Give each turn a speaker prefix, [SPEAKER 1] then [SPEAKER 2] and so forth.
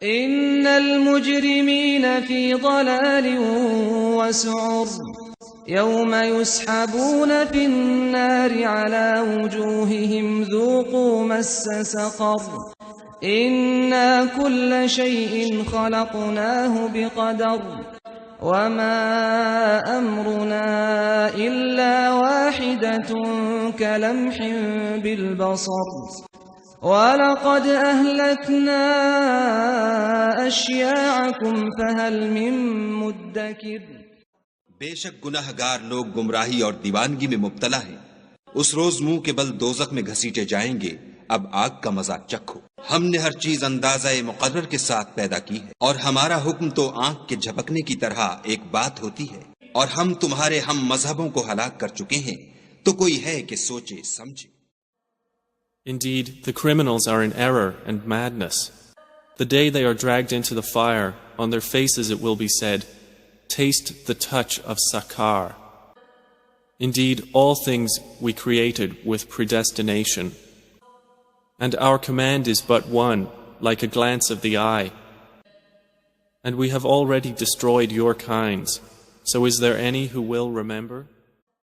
[SPEAKER 1] इन्नल मुजरिमीन फी ضلال वसुर यौम युस्हबून फिन्नार अला वुजूहिहिम ज़ूक़ू मस्स सक़र इन्ना कुल्ल शैइन ख़लक़नाहु बिक़दर वमा अम्रुना इल्ला वाहिदतुन कलम्हिन बिलबसर वलक़द अहलकना अश्याअकुम फहल मिन मुद्दकिर।
[SPEAKER 2] बेशक गुनाहगार लोग गुमराही और दीवानगी में मुब्तला हैं। उस रोज मुंह के बल दोजख में घसीटे जाएंगे। अब आग का मजा चखो। हमने हर चीज अंदाज़ा मुक़र्रर के साथ पैदा की है और हमारा हुक्म तो आंख के झपकने की तरह एक बात होती है। और हम तुम्हारे हम मजहबों को हलाक कर चुके हैं, तो कोई है कि सोचे समझे।
[SPEAKER 3] Indeed, the criminals are in error and madness. The day they are dragged into the fire, on their faces it will be said, "Taste the touch of Sakar." Indeed, all things we created with predestination. And our command is but one, like a glance of the eye. And we have already destroyed your kinds, so is there any who will remember?